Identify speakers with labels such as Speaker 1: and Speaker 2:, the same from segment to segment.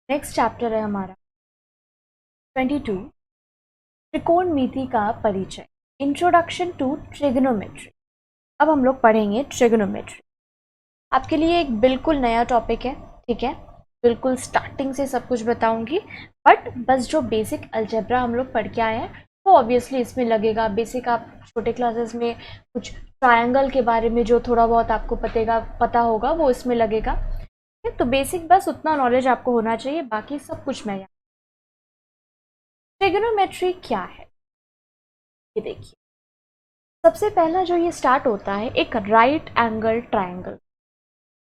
Speaker 1: Next chapter है हमारा 22 त्रिकोणमिति का परिचय, इंट्रोडक्शन टू ट्रिग्नोमेट्री। अब हम लोग पढ़ेंगे ट्रिग्नोमेट्री। आपके लिए एक बिल्कुल नया टॉपिक है, ठीक है। बिल्कुल स्टार्टिंग से सब कुछ बताऊंगी, बट बस जो बेसिक अलजेब्रा हम लोग पढ़ के आए हैं वो ऑब्वियसली इसमें लगेगा। बेसिक आप छोटे क्लासेस में कुछ ट्रायंगल के बारे में जो थोड़ा बहुत आपको पता होगा वो इसमें लगेगा। तो बेसिक बस उतना नॉलेज आपको होना चाहिए, बाकी सब कुछ मैं यहाँ। ट्रिग्नोमेट्री क्या है ये देखिए। सबसे पहला जो ये स्टार्ट होता है एक राइट एंगल ट्रायंगल।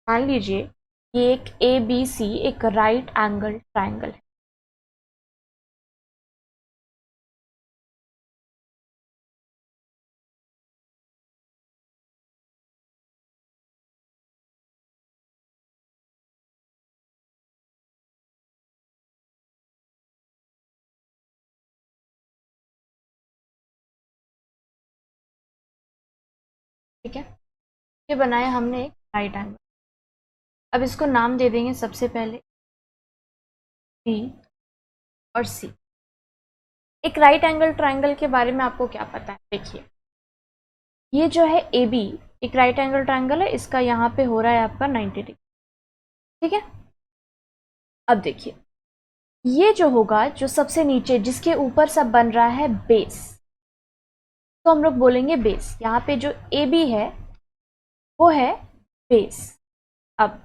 Speaker 1: मान लीजिए ये एक ABC एक राइट एंगल ट्रायंगल है। ठीक है, ये बनाया हमने एक राइट एंगल। अब इसको नाम दे देंगे सबसे पहले B और C। एक राइट एंगल ट्रायंगल के बारे में आपको क्या पता है, देखिए ये जो है AB एक राइट एंगल ट्रायंगल है, इसका यहाँ पे हो रहा है आपका 90 डिग्री, ठीक है। अब देखिए ये जो होगा, जो सबसे नीचे जिसके ऊपर सब बन रहा है बेस, तो हम लोग बोलेंगे बेस। यहाँ पे जो AB है वो है बेस। अब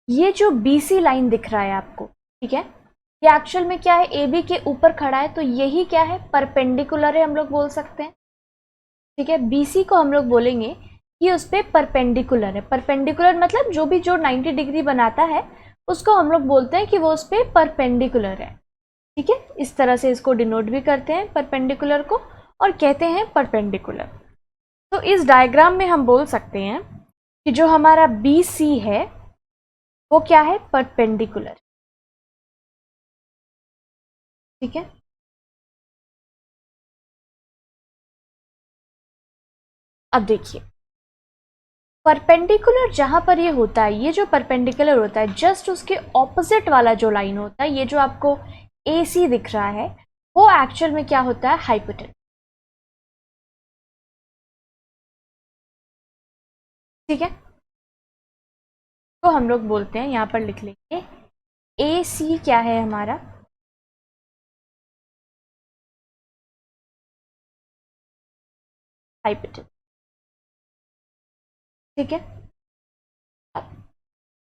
Speaker 1: ये जो BC लाइन दिख रहा है आपको, ठीक है, ये एक्चुअल में क्या है, AB के ऊपर खड़ा है, तो यही क्या है, परपेंडिकुलर है, हम लोग बोल सकते हैं। ठीक है, BC को हम लोग बोलेंगे कि उस पर परपेंडिकुलर है। परपेंडिकुलर मतलब जो भी जो 90 डिग्री बनाता है उसको हम लोग बोलते हैं कि वो उस पर परपेंडिकुलर है। ठीक है, इस तरह से इसको डिनोट भी करते हैं परपेंडिकुलर को, और कहते हैं परपेंडिकुलर। तो इस डायग्राम में हम बोल सकते हैं कि जो हमारा BC है वो क्या है, परपेंडिकुलर। ठीक है, अब देखिए परपेंडिकुलर जहां पर ये होता है, ये जो परपेंडिकुलर होता है जस्ट उसके ऑपोजिट वाला जो लाइन होता है, ये जो आपको AC दिख रहा है, वो एक्चुअल में क्या होता है, हाइपोटेन्यूज। ठीक है, तो हम लोग बोलते हैं, यहां पर लिख लेंगे AC क्या है हमारा, हाइपोटेन्यूज। ठीक है,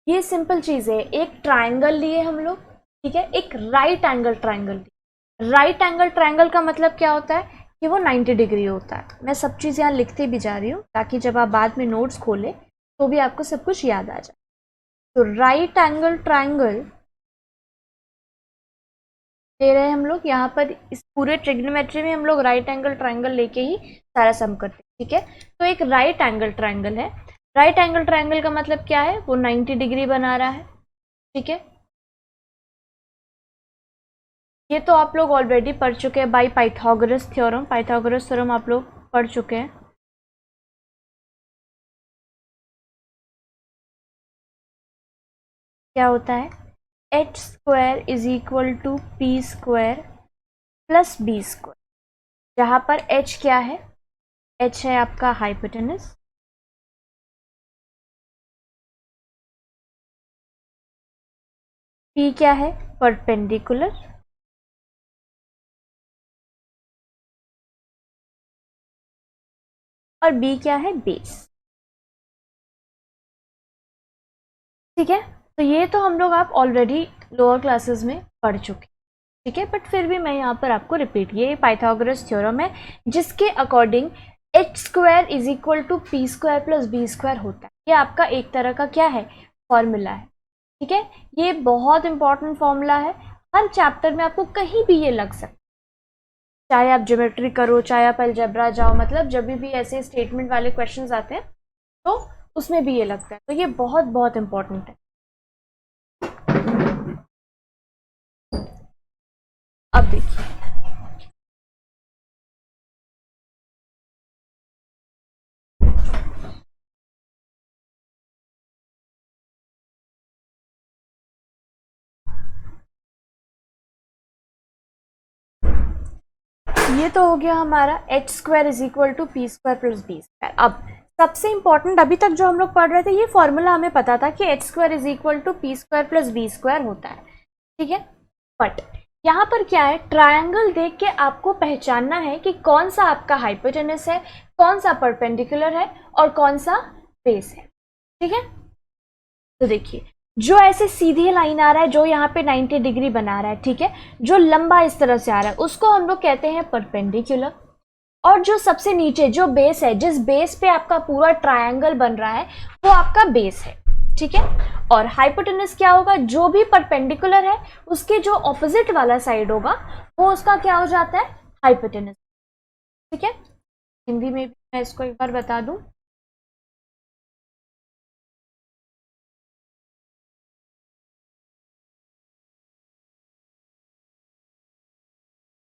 Speaker 1: ये सिंपल चीज है। एक ट्राइंगल लिए हम लोग, ठीक है, एक राइट एंगल ट्राइंगल लिए। राइट एंगल ट्राइंगल का मतलब क्या होता है कि वो 90 डिग्री होता है। मैं सब चीज़ यहाँ लिखते भी जा रही हूँ ताकि जब आप बाद में नोट्स खोलें तो भी आपको सब कुछ याद आ जाए। तो राइट एंगल ट्राइंगल ले रहे हैं हम लोग यहाँ पर। इस पूरे ट्रिग्नोमेट्री में हम लोग राइट एंगल ट्राइंगल लेके ही सारा सम करते हैं। ठीक है, तो एक राइट एंगल ट्राइंगल है। राइट एंगल ट्राइंगल का मतलब क्या है, वो 90 डिग्री बना रहा है। ठीक है, ये तो आप लोग ऑलरेडी पढ़ चुके हैं by Pythagoras theorem. Pythagoras theorem आप लोग पढ़ चुके हैं। क्या होता है, H square is equal to P square plus B square, जहां पर एच क्या है, एच है आपका हाइपोटेनस, पी क्या है, परपेंडिकुलर, और बी क्या है, बेस। ठीक है, तो ये तो हम लोग आप ऑलरेडी लोअर क्लासेस में पढ़ चुके। ठीक है, बट फिर भी मैं यहाँ पर आपको रिपीट, ये पाइथागोरस थ्योरम है जिसके according H square is equal to P square plus B square होता है। ये आपका एक तरह का क्या है, फॉर्मूला है। ठीक है, ये बहुत इंपॉर्टेंट फॉर्मूला है। हर चैप्टर में आपको कहीं भी ये लग सकता है, चाहे आप ज्योमेट्री करो, चाहे आप अलजेब्रा जाओ, मतलब जब भी ऐसे स्टेटमेंट वाले क्वेश्चंस आते हैं तो उसमें भी ये लगता है। तो ये बहुत बहुत इंपॉर्टेंट है। अब देखिए ये तो हो गया हमारा H square is equal to P square plus B square. अब सबसे इंपॉर्टेंट, अभी तक जो हम लोग पढ़ रहे थे ये फॉर्मूला हमें पता था कि H square is equal to P square plus B square होता है, ठीक है। बट यहाँ पर क्या है, ट्रायंगल देख के आपको पहचानना है कि कौन सा आपका हाइपोटेनस है, कौन सा परपेंडिकुलर है और कौन सा बेस है, ठीक है। तो देखिए, जो ऐसे सीधी लाइन आ रहा है, जो यहाँ पे 90 डिग्री बना रहा है, ठीक है, जो लंबा इस तरह से आ रहा है उसको हम लोग कहते हैं परपेंडिकुलर। और जो सबसे नीचे जो बेस है, जिस बेस पे आपका पूरा ट्रायंगल बन रहा है वो आपका बेस है, ठीक है। और हाइपोटेनस क्या होगा, जो भी परपेंडिकुलर है उसके जो ऑपोजिट वाला साइड होगा वो उसका क्या हो जाता है, हाइपोटेनस, ठीक है। हिंदी में भी मैं इसको एक बार बता दूं,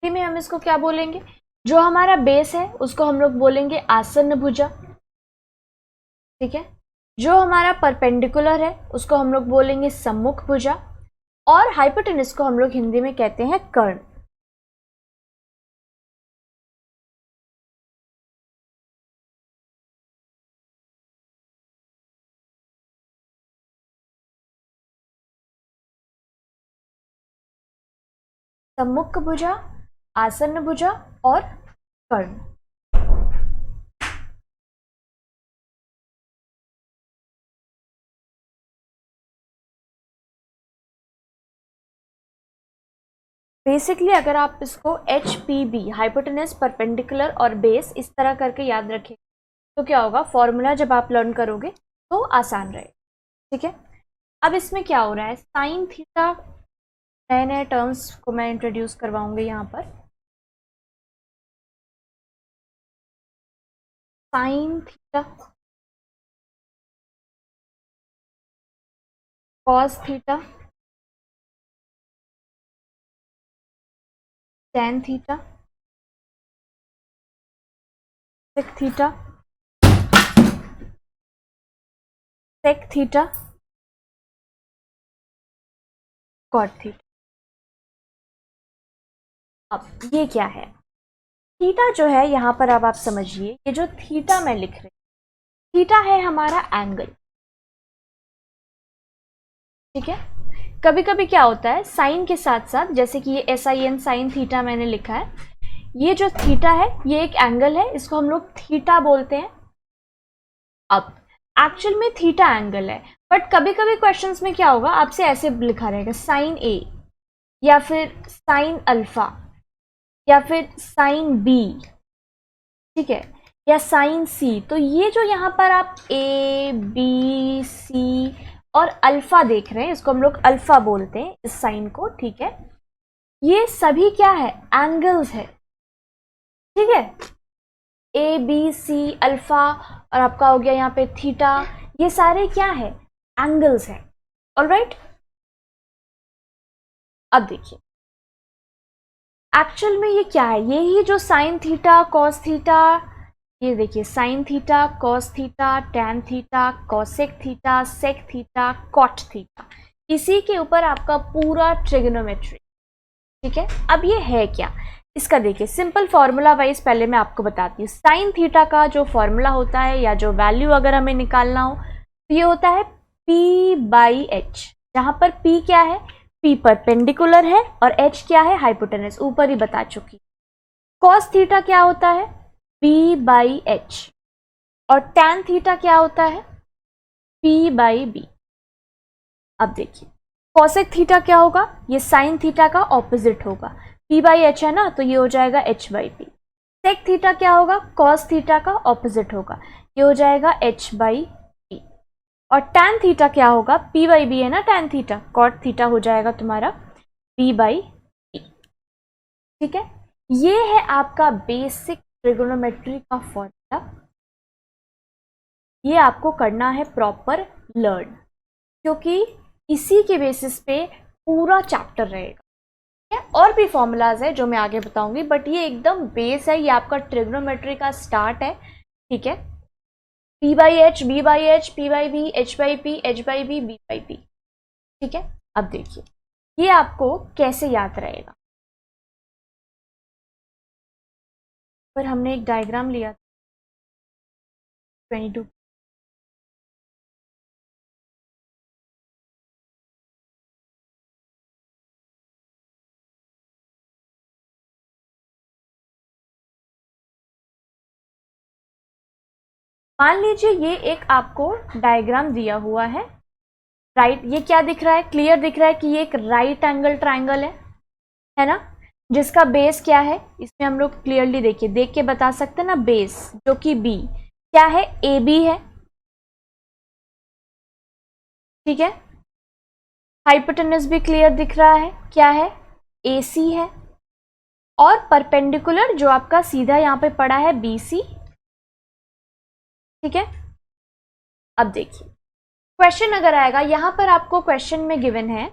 Speaker 1: में हम इसको क्या बोलेंगे, जो हमारा बेस है उसको हम लोग बोलेंगे आसन्न भुजा, ठीक है। जो हमारा परपेंडिकुलर है उसको हम लोग बोलेंगे सम्मुख भुजा, और हाइपोटेनस को हम लोग हिंदी में कहते हैं कर्ण। सम्मुख भुजा, आसन्न भुजा और कर्ण। बेसिकली अगर आप इसको H P B, hypotenuse, perpendicular और बेस, इस तरह करके याद रखें तो क्या होगा, फॉर्मूला जब आप लर्न करोगे तो आसान रहेगा, ठीक है। अब इसमें क्या हो रहा है, साइन थीटा, नए नए टर्म्स को मैं इंट्रोड्यूस करवाऊंगी यहाँ पर। Sine theta, cos theta, tan theta, sec theta, sec theta, cot theta. अब ये क्या है, थीटा जो है यहाँ पर, अब आप समझिए, ये जो थीटा मैं लिख रही हूँ, थीटा है हमारा एंगल, ठीक है। कभी कभी क्या होता है, साइन के साथ साथ, जैसे कि ये SIN साइन थीटा मैंने लिखा है, ये जो थीटा है ये एक एंगल है, इसको हम लोग थीटा बोलते हैं। अब एक्चुअल में थीटा एंगल है, बट कभी कभी क्वेश्चंस में क्या होगा, आपसे ऐसे लिखा रहेगा साइन ए, या फिर साइन अल्फा, या फिर साइन बी, ठीक है, या साइन सी। तो ये जो यहाँ पर आप ए बी सी और अल्फा देख रहे हैं, इसको हम लोग अल्फा बोलते हैं इस साइन को, ठीक है। ये सभी क्या है, एंगल्स है, ठीक है। ए बी सी अल्फा, और आपका हो गया यहाँ पे थीटा, ये सारे क्या है, एंगल्स है, ऑलराइट। अब देखिए, एक्चुअल में ये क्या है, ये ही जो साइन थीटा, कॉस थीटा, ये देखिए sine theta, cos theta, tan theta, cosec theta, sec theta, cot theta, इसी के ऊपर आपका पूरा ट्रिग्नोमेट्री, ठीक है। अब ये है क्या, इसका देखिए सिंपल फॉर्मूला वाइज पहले मैं आपको बताती हूँ। साइन थीटा का जो फॉर्मूला होता है, या जो वैल्यू अगर हमें निकालना हो, तो ये होता है P/H, जहां पर P क्या है, P परपेंडिकुलर है और H क्या है, हाइपोटेनस, ऊपर ही बता चुकी। कॉस थीटा क्या होता है, P/H, और टैन थीटा क्या होता है, P/B। अब देखिए, कॉसेक थीटा क्या होगा, ये साइन थीटा का ऑपोजिट होगा, P/H है ना, तो ये हो जाएगा H/P। सेक थीटा क्या होगा, कॉस थीटा का ऑपोजिट होगा, ये हो जाएगा H/P। और टैन थीटा क्या होगा, P/B है ना, टैन थीटा, कॉट थीटा हो जाएगा तुम्हारा P/B, ठीक है। ये है आपका बेसिक ट्रिगोनोमेट्री का फॉर्मूला, ये आपको करना है प्रॉपर लर्न, क्योंकि इसी के बेसिस पे पूरा चैप्टर रहेगा, ठीक है। और भी फॉर्मूलाज है जो मैं आगे बताऊंगी, बट ये एकदम बेस है, ये आपका ट्रिग्नोमेट्री का स्टार्ट है, ठीक है। P/H, B/H, P/B, H/P, H/B, B/P, ठीक है। अब देखिए, ये आपको कैसे याद रहेगा, पर हमने एक डायग्राम लिया था 22। मान लीजिए ये एक आपको डायग्राम दिया हुआ है, राइट। ये क्या दिख रहा है, क्लियर दिख रहा है कि ये एक राइट एंगल ट्राइंगल है ना, जिसका बेस क्या है, इसमें हम लोग क्लियरली देखिए, देख के बता सकते हैं ना, बेस जो कि बी क्या है, ए बी है, ठीक है। हाइपोटेनस भी क्लियर दिख रहा है, क्या है, ए सी है। और परपेंडिकुलर जो आपका सीधा यहां पे पड़ा है बी सी, ठीक है। अब देखिए क्वेश्चन अगर आएगा, यहां पर आपको क्वेश्चन में गिवन है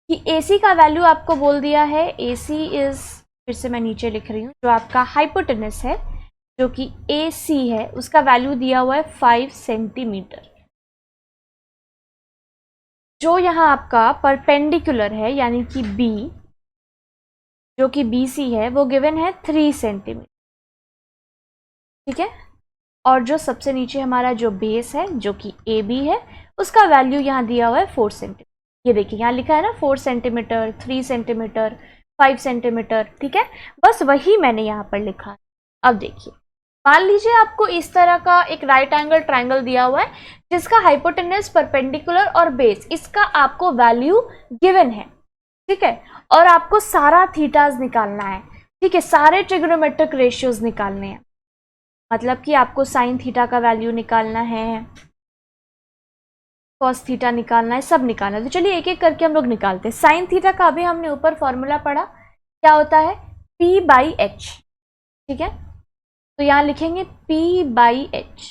Speaker 1: कि AC का वैल्यू आपको बोल दिया है, AC इज, फिर से मैं नीचे लिख रही हूं, जो आपका हाइपोटेनस है जो कि AC है, उसका वैल्यू दिया हुआ है 5 सेंटीमीटर। जो यहां आपका परपेंडिकुलर है यानी कि B, जो कि BC है, वो गिवन है 3 सेंटीमीटर, ठीक है। और जो सबसे नीचे हमारा जो बेस है जो कि AB है, उसका वैल्यू यहाँ दिया हुआ है 4 सेंटीमीटर। ये देखिए यहाँ लिखा है ना 4 सेंटीमीटर, 3 सेंटीमीटर, 5 सेंटीमीटर, ठीक है। बस वही मैंने यहाँ पर लिखा है। अब देखिए, मान लीजिए आपको इस तरह का एक राइट एंगल ट्राइंगल दिया हुआ है जिसका हाइपोटेनस, परपेंडिकुलर और बेस, इसका आपको वैल्यू गिवन है, ठीक है। और आपको सारा थीटाज निकालना है, ठीक है, सारे ट्रिग्नोमेट्रिक रेशियोज निकालने हैं। मतलब कि आपको साइन थीटा का वैल्यू निकालना है, कॉस थीटा निकालना है, सब निकालना है। तो चलिए एक एक करके हम लोग निकालते हैं। साइन थीटा का अभी हमने ऊपर फॉर्मूला पढ़ा, क्या होता है, P/H, ठीक है। तो यहाँ लिखेंगे P/H।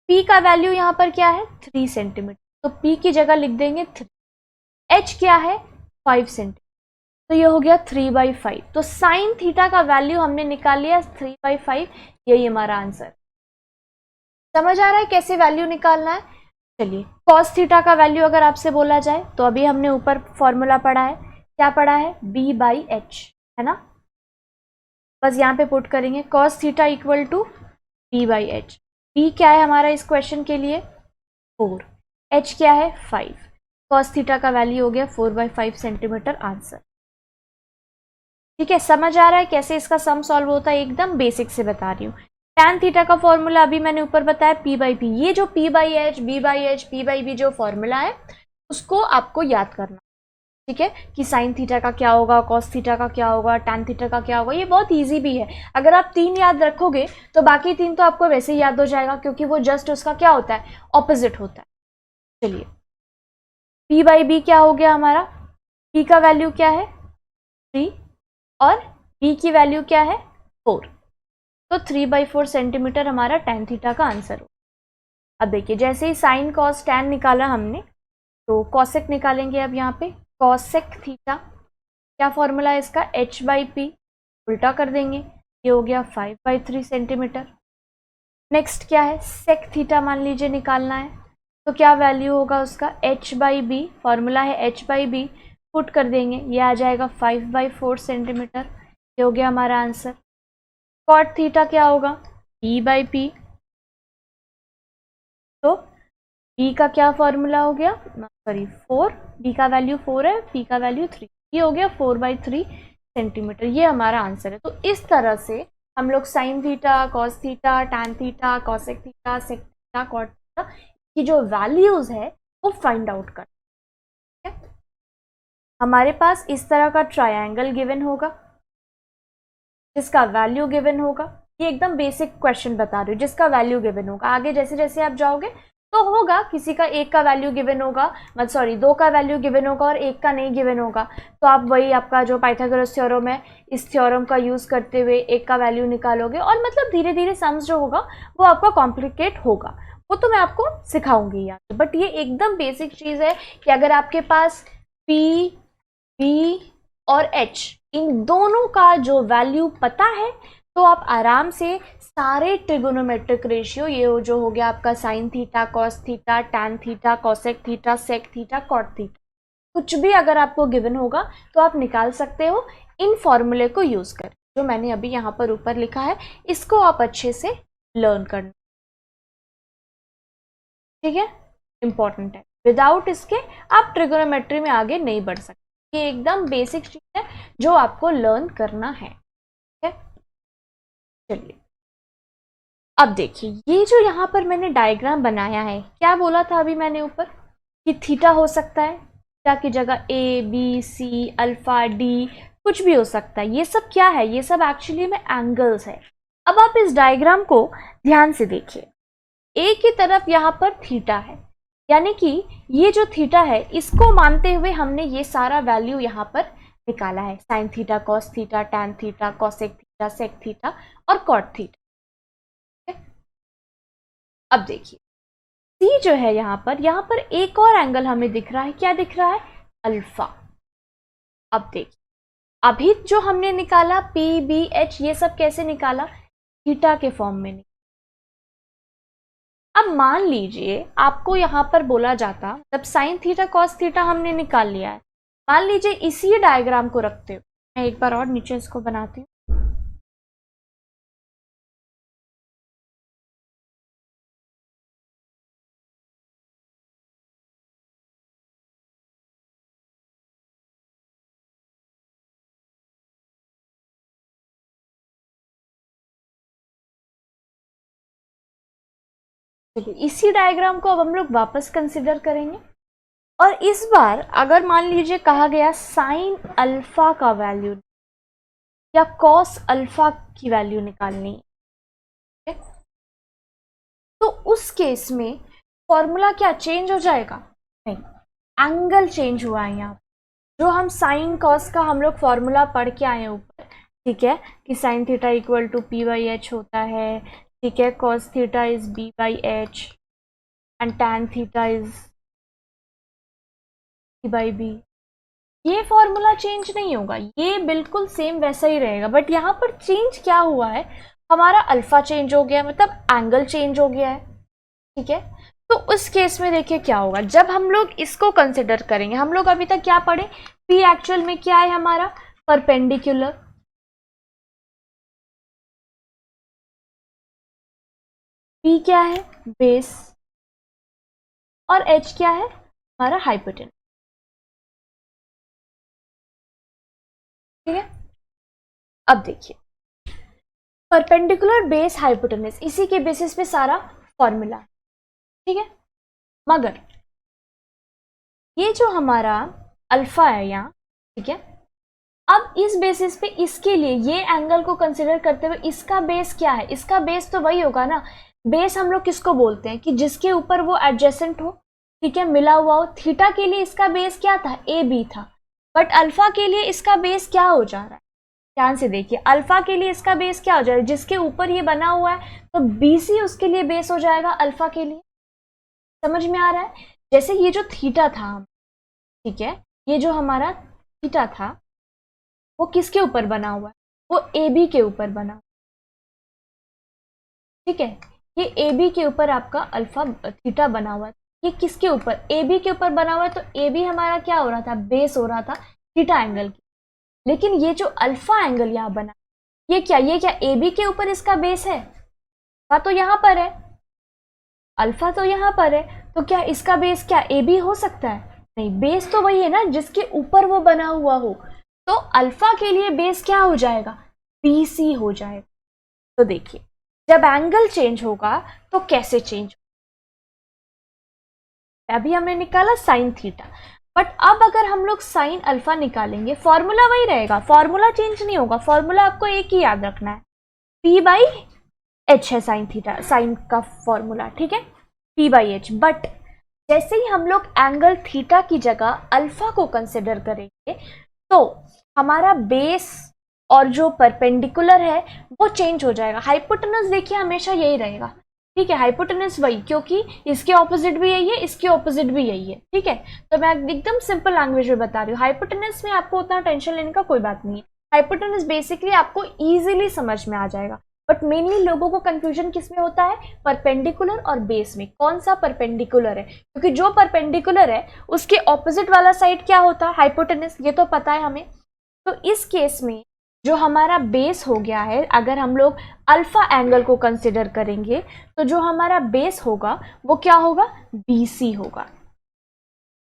Speaker 1: P का वैल्यू यहाँ पर क्या है, 3 सेंटीमीटर, तो P की जगह लिख देंगे 3। H क्या है, 5 सेंटीमीटर, तो ये हो गया 3/5। तो साइन थीटा का वैल्यू हमने निकाल लिया 3/5, यही हमारा आंसर। समझ आ रहा है कैसे वैल्यू निकालना है। चलिए कॉस थीटा का वैल्यू अगर आपसे बोला जाए, तो अभी हमने ऊपर फॉर्मूला पढ़ा है, क्या पढ़ा है, B/H, है ना। बस यहाँ पे पुट करेंगे cos theta equal to B/H। B क्या है हमारा इस क्वेश्चन के लिए, 4, H क्या है, 5। कॉस थीटा का वैल्यू हो गया 4/5 सेंटीमीटर, आंसर। ठीक है, समझ आ रहा है कैसे इसका सम सॉल्व होता है, एकदम बेसिक से बता रही हूँ। टैन थीटा का फॉर्मूला अभी मैंने ऊपर बताया P/P। ये जो P/H, B/H, P/B जो फॉर्मूला है उसको आपको याद करना, ठीक है, कि साइन थीटा का क्या होगा, कॉस थीटा का क्या होगा, टैन थीटा का क्या होगा। ये बहुत इजी भी है, अगर आप 3 याद रखोगे तो बाकी 3 तो आपको वैसे ही याद हो जाएगा, क्योंकि वो जस्ट उसका क्या होता है, ऑपोजिट होता है। चलिए P/B क्या हो गया हमारा, P का वैल्यू क्या है, 3, और B की वैल्यू क्या है, 4। तो 3/4 सेंटीमीटर हमारा टैन थीटा का आंसर हो। अब देखिए जैसे ही साइन कॉस टैन निकाला हमने, तो कॉसेक निकालेंगे। अब यहाँ पे कॉसेक थीटा, क्या फॉर्मूला है इसका, H/P, उल्टा कर देंगे, ये हो गया 5/3 सेंटीमीटर। नेक्स्ट क्या है, सेक थीटा मान लीजिए निकालना है, तो क्या वैल्यू होगा उसका, H/B, फॉर्मूला है H/B, पुट कर देंगे, ये आ जाएगा 5/4 सेंटीमीटर, ये हो गया हमारा आंसर। कॉट थीटा क्या होगा, P/P, तो P का क्या फॉर्मूला हो गया, सॉरी 4, B का वैल्यू 4 है, P का वैल्यू 3, ये हो गया 4/3 सेंटीमीटर, ये हमारा आंसर है। तो इस तरह से हम लोग sine theta, cos theta, tan theta, cosec theta, sec theta, cot theta की जो वैल्यूज है वो फाइंड आउट कर, ठीक है। हमारे पास इस तरह का ट्रायंगल गिवन होगा जिसका वैल्यू गिवन होगा, ये एकदम बेसिक क्वेश्चन बता रही हूँ, जिसका वैल्यू गिवन होगा। आगे जैसे जैसे आप जाओगे तो होगा, किसी का 1 का वैल्यू गिवन होगा, मतलब सॉरी 2 का वैल्यू गिवन होगा और 1 का नहीं गिवन होगा, तो आप वही आपका जो पाइथागोरस थ्योरम है, इस थ्योरम का यूज करते हुए 1 का वैल्यू निकालोगे, और मतलब धीरे धीरे सम्स जो होगा वो आपका कॉम्प्लिकेट होगा, वो तो मैं आपको सिखाऊंगी यहाँ। बट ये एकदम बेसिक चीज है कि अगर आपके पास P, B और H इन दोनों का जो वैल्यू पता है, तो आप आराम से सारे ट्रिगोनोमेट्रिक रेशियो, ये जो हो गया आपका sine theta, cos theta, tan theta, cosec theta, sec theta, cot theta, कुछ भी अगर आपको गिवन होगा तो आप निकाल सकते हो इन फॉर्मूले को यूज कर। जो मैंने अभी यहाँ पर ऊपर लिखा है इसको आप अच्छे से लर्न करना, ठीक है, इंपॉर्टेंट है। विदाउट इसके आप ट्रिगोनोमेट्री में आगे नहीं बढ़ सकते। ये एकदम बेसिक चीज है जो आपको लर्न करना है, ठीक है। चलिए अब देखिए, ये जो यहाँ पर मैंने डायग्राम बनाया है, क्या बोला था अभी मैंने ऊपर कि थीटा हो सकता है, थीटा की जगह A B C alpha D कुछ भी हो सकता है। ये सब क्या है, ये सब एक्चुअली में एंगल्स है। अब आप इस डायग्राम को ध्यान से देखिए, ए की तरफ यहाँ पर थीटा है, यानी कि ये जो थीटा है इसको मानते हुए हमने ये सारा वैल्यू यहाँ पर निकाला है, sine theta, cos theta, tan theta, cosec theta, sec theta और कॉट थीटा। अब देखिए सी जो है यहाँ पर एक और एंगल हमें दिख रहा है, क्या दिख रहा है, अल्फा। अब देखिए अभी जो हमने निकाला पी बी एच, ये सब कैसे निकाला, थीटा के फॉर्म में निकाला। अब मान लीजिए आपको यहाँ पर बोला जाता, जब साइन थीटा कॉस थीटा हमने निकाल लिया है, मान लीजिए इसी डायग्राम को रखते हो, मैं एक बार और नीचे इसको बनाती हूँ। चलिए इसी डायग्राम को अब हम लोग वापस कंसिडर करेंगे, और इस बार अगर मान लीजिए कहा गया साइन अल्फा का वैल्यू या कॉस अल्फा की वैल्यू निकालनी है, तो उस केस में फॉर्मूला क्या चेंज हो जाएगा, नहीं, एंगल चेंज हुआ है। यहाँ जो हम साइन कॉस का हम लोग फॉर्मूला पढ़ के आए ऊपर, ठीक है, कि sine theta equal to P by H होता है, ठीक है, cos theta is B by H and tan theta is C by B. ये फॉर्मूला चेंज नहीं होगा, ये बिल्कुल सेम वैसा ही रहेगा, बट यहाँ पर चेंज क्या हुआ है, हमारा अल्फा चेंज हो गया, मतलब एंगल चेंज हो गया है, ठीक है। तो उस केस में देखिए क्या होगा, जब हम लोग इसको कंसिडर करेंगे, हम लोग अभी तक क्या पढ़े, पी एक्चुअल में क्या है हमारा, परपेंडिकुलर, पी क्या है, बेस, और एच क्या है, हमारा हाइपोटेनस, ठीक है। अब देखिए परपेंडिकुलर बेस हाइपोटेनस, इसी के बेसिस पे सारा फॉर्मूला, ठीक है। मगर ये जो हमारा अल्फा है यहाँ, ठीक है, अब इस बेसिस पे इसके लिए ये एंगल को कंसिडर करते हुए इसका बेस क्या है, इसका बेस तो वही होगा ना, बेस हम लोग किसको बोलते हैं, कि जिसके ऊपर वो एडजेसेंट हो, ठीक है, मिला हुआ हो। थीटा के लिए इसका बेस क्या था, ए बी था, बट अल्फा के लिए इसका बेस क्या हो जा रहा है, ध्यान से देखिए, अल्फा के लिए इसका बेस क्या हो जाएगा, जिसके ऊपर ये बना हुआ है, तो बीसी उसके लिए बेस हो जाएगा अल्फा के लिए। समझ में आ रहा है, जैसे ये जो थीटा था, ठीक है, ये जो हमारा थीटा था वो किसके ऊपर बना हुआ है, वो ए बी के ऊपर बना, ठीक है, ये ए बी के ऊपर आपका अल्फा थीटा बना हुआ है, ये किसके ऊपर, ए बी के ऊपर बना हुआ है, तो ए बी हमारा क्या हो रहा था, बेस हो रहा था थीटा एंगल की। लेकिन ये जो अल्फा एंगल यहाँ बना, ये क्या ए बी के ऊपर इसका बेस है, अल्फा तो यहाँ पर है, अल्फा तो यहाँ पर है, तो क्या इसका बेस क्या ए बी हो सकता है, नहीं, बेस तो वही है ना जिसके ऊपर वो बना हुआ हो, तो अल्फा के लिए बेस क्या हो जाएगा, बी सी हो जाएगा। तो देखिए जब एंगल चेंज होगा तो कैसे चेंज, अभी हमने निकाला साइन थीटा, बट अब अगर हम लोग साइन अल्फा निकालेंगे, फॉर्मूला वही रहेगा, फॉर्मूला चेंज नहीं होगा, फॉर्मूला आपको एक ही याद रखना है, पी बाई एच है साइन थीटा, साइन का फॉर्मूला, ठीक है, पी बाई एच। बट जैसे ही हम लोग एंगल थीटा की जगह अल्फा को कंसिडर करेंगे, तो हमारा बेस और जो परपेंडिकुलर है वो चेंज हो जाएगा। हाइपोटेनस देखिए हमेशा यही रहेगा, ठीक है, हाइपोटेनस वही, क्योंकि इसके ऑपोजिट भी यही है, इसके ऑपोजिट भी यही है, ठीक है। तो मैं एकदम सिंपल लैंग्वेज में बता रही हूँ, हाइपोटेनस में आपको उतना टेंशन लेने का कोई बात नहीं है, हाइपोटेनस बेसिकली आपको इजीली समझ में आ जाएगा। बट मेनली लोगों को कंफ्यूजन किस में होता है, परपेंडिकुलर और बेस में, कौन सा परपेंडिकुलर है, क्योंकि जो परपेंडिकुलर है उसके ऑपोजिट वाला साइड क्या होता है, हाइपोटेनस, ये तो पता है हमें। तो इस केस में जो हमारा बेस हो गया है, अगर हम लोग अल्फा एंगल को कंसिडर करेंगे तो जो हमारा बेस होगा वो क्या होगा, BC होगा।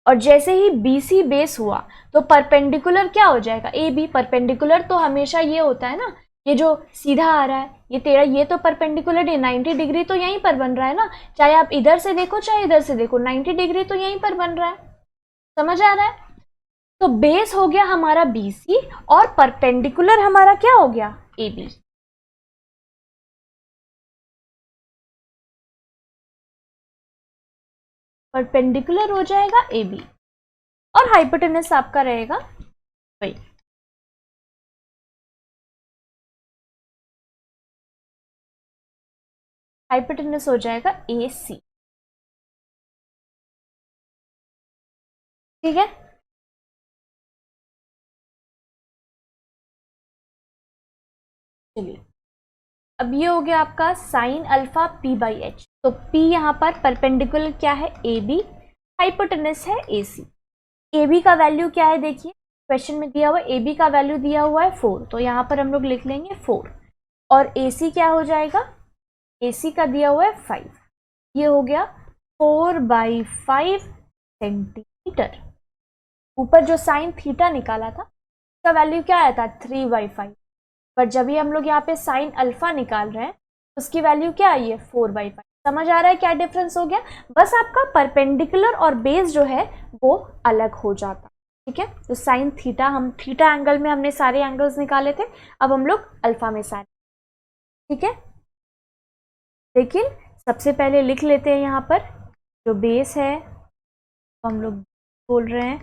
Speaker 1: और जैसे ही BC बेस हुआ तो परपेंडिकुलर क्या हो जाएगा, AB। परपेंडिकुलर तो हमेशा ये होता है ना, ये जो सीधा आ रहा है ये तेरा, ये तो परपेंडिकुलर है, 90 डिग्री तो यहीं पर बन रहा है ना, चाहे आप इधर से देखो चाहे इधर से देखो, 90 डिग्री तो यहीं पर बन रहा है। समझ आ रहा है? तो बेस हो गया हमारा BC और परपेंडिकुलर हमारा क्या हो गया, AB। परपेंडिकुलर हो जाएगा AB और हाइपोटेनस आपका रहेगा वही। हाइपोटेनस हो जाएगा AC। ठीक है, चलिए अब ये हो गया आपका साइन अल्फा P/H। तो P यहाँ पर परपेंडिकुलर क्या है, AB, हाइपोटेनस है AC। AB का वैल्यू क्या है, देखिए क्वेश्चन में दिया हुआ है AB का वैल्यू दिया हुआ है 4, तो यहाँ पर हम लोग लिख लेंगे 4। और AC क्या हो जाएगा, AC का दिया हुआ है 5। ये हो गया 4/5 सेंटीमीटर। ऊपर जो साइन थीटा निकाला था उसका वैल्यू क्या आया था, 3/5। पर जब भी हम लोग यहाँ पे साइन अल्फा निकाल रहे हैं उसकी वैल्यू क्या आई है, 4/5। समझ आ रहा है क्या डिफरेंस हो गया, बस आपका परपेंडिकुलर और बेस जो है वो अलग हो जाता। ठीक है, तो साइन थीटा, हम थीटा एंगल में हमने सारे एंगल्स निकाले थे, अब हम लोग अल्फा में सारे। ठीक है, लेकिन सबसे पहले लिख लेते हैं यहाँ पर जो बेस है तो हम लोग बोल रहे हैं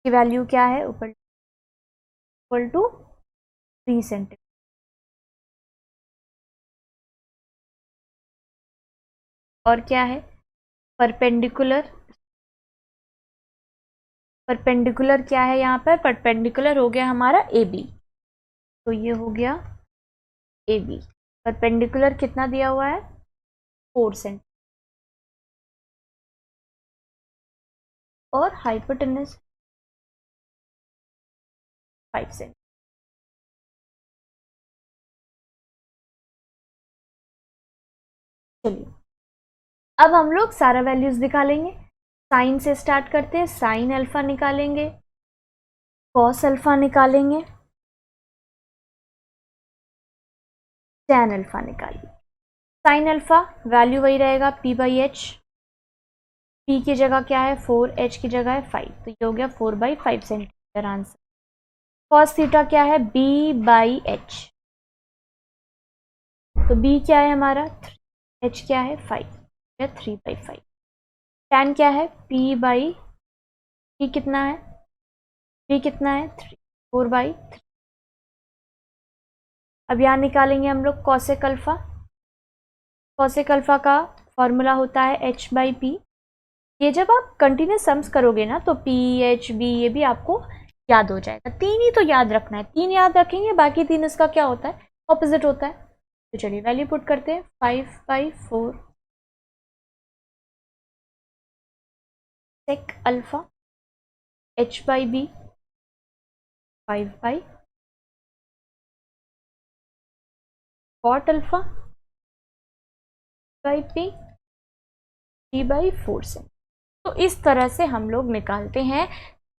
Speaker 1: कि वैल्यू क्या है, ऊपर इक्वल टू 3 सेंटीमीटर। और क्या है, परपेंडिकुलर, परपेंडिकुलर क्या है यहाँ पर, परपेंडिकुलर हो गया हमारा AB। तो ये हो गया AB। परपेंडिकुलर कितना दिया हुआ है, 4 सेंटीमीटर। और हाइपोटेनस 5 सेंटीमीटर। चलिए अब हम लोग सारा वैल्यूज निकालेंगे। साइन से स्टार्ट करते हैं, साइन अल्फा निकालेंगे, कॉस अल्फा निकालेंगे, टैन अल्फा निकालिए। साइन अल्फा वैल्यू वही रहेगा P/H। P की जगह क्या है 4, H की जगह है 5, तो ये हो गया 4/5 सेंटीमीटर आंसर। कॉस थीटा क्या है, B/H। तो B क्या है हमारा 3, H क्या है 5, 3/5। टैन क्या है P कितना है, P कितना है 3, 4/3। अब यहाँ निकालेंगे हम लोग कॉसेक अल्फा। कॉसेक अल्फा का फॉर्मूला होता है H/P। ये जब आप कंटिन्यूस सम्स करोगे ना तो PHB ये भी आपको याद हो जाएगा। 3 ही तो याद रखना है, 3 याद रखेंगे, बाकी 3 इसका क्या होता है, ऑपोजिट होता है। तो चलिए वैल्यू पुट करते हैं, 5/4 sec alpha, H/B 5/, cot alpha P 3/4 से। तो इस तरह से हम लोग निकालते हैं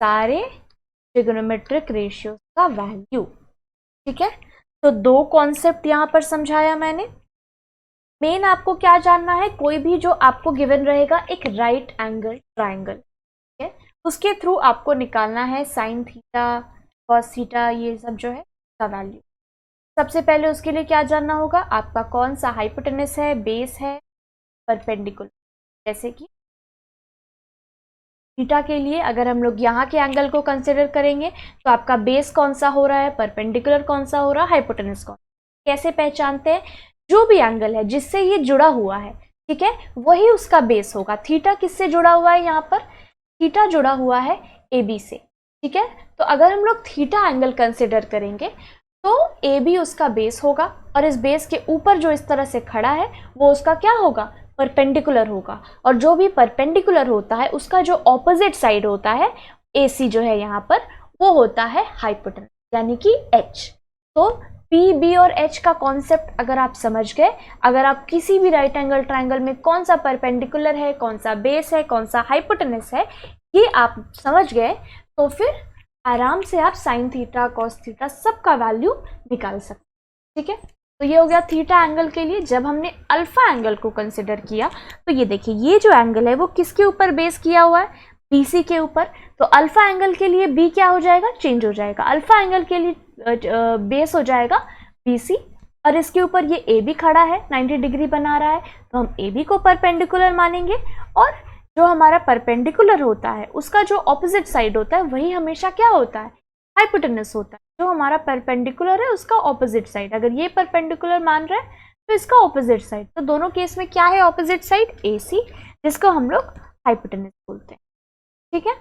Speaker 1: सारे ट्रिगोनोमेट्रिक रेशियोज का वैल्यू। ठीक है, तो 2 कॉन्सेप्ट यहां पर समझाया मैंने। मेन आपको क्या जानना है, कोई भी जो आपको गिवन रहेगा एक राइट एंगल ट्राइंगल, ठीक है, उसके थ्रू आपको निकालना है साइन थीटा, कॉस थीटा, ये सब जो है का वैल्यू। सबसे पहले उसके लिए क्या जानना होगा, आपका कौन सा हाइपोटेनस है, बेस है, परपेंडिकुलर। जैसे कि थीटा के लिए अगर हम लोग यहाँ के एंगल को कंसिडर करेंगे तो आपका बेस कौन सा हो रहा है, परपेंडिकुलर कौन सा हो रहा है, हाइपोटेनस कौन। कैसे पहचानते हैं, जो भी एंगल है जिससे ये जुड़ा हुआ है, ठीक है, वही उसका बेस होगा। थीटा किससे जुड़ा हुआ है, यहाँ पर थीटा जुड़ा हुआ है AB से। ठीक है, तो अगर हम लोग थीटा एंगल कंसिडर करेंगे तो AB उसका बेस होगा और इस बेस के ऊपर जो इस तरह से खड़ा है वो उसका क्या होगा, परपेंडिकुलर होगा। और जो भी परपेंडिकुलर होता है उसका जो ऑपोजिट साइड होता है AC जो है यहाँ पर, वो होता है हाइपोटेनस यानी कि H। तो पी बी और एच का कॉन्सेप्ट अगर आप समझ गए, अगर आप किसी भी राइट एंगल ट्राइंगल में कौन सा परपेंडिकुलर है, कौन सा बेस है, कौन सा हाइपोटेनस है, ये आप समझ गए, तो फिर आराम से आप साइन थीटा कॉस थीटा सबका वैल्यू निकाल सकते। ठीक है, तो ये हो गया थीटा एंगल के लिए। जब हमने अल्फा एंगल को कंसिडर किया तो ये देखिए, ये जो एंगल है वो किसके ऊपर बेस किया हुआ है, बीसी के ऊपर। तो अल्फा एंगल के लिए बी क्या हो जाएगा, चेंज हो जाएगा। अल्फा एंगल के लिए बेस हो जाएगा बीसी, और इसके ऊपर ये ए बी खड़ा है, 90 डिग्री बना रहा है, तो हम ए बी को परपेंडिकुलर मानेंगे। और जो हमारा परपेंडिकुलर होता है उसका जो ऑपोजिट साइड होता है वही हमेशा क्या होता है, हाइपोटेनस होता है। जो हमारा परपेंडिकुलर है उसका ऑपोजिट साइड, अगर ये परपेंडिकुलर मान रहे हैं तो इसका ऑपोजिट साइड, तो दोनों केस में क्या है ऑपोजिट साइड, ए सी, जिसको हम लोग हाइपोटेनस बोलते हैं। ठीक है,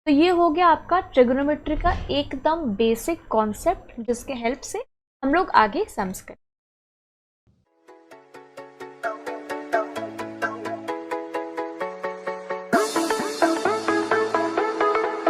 Speaker 1: तो ये हो गया आपका ट्रिगोनोमेट्री का एकदम बेसिक कॉन्सेप्ट, जिसके हेल्प से हम लोग आगे सम्स करें।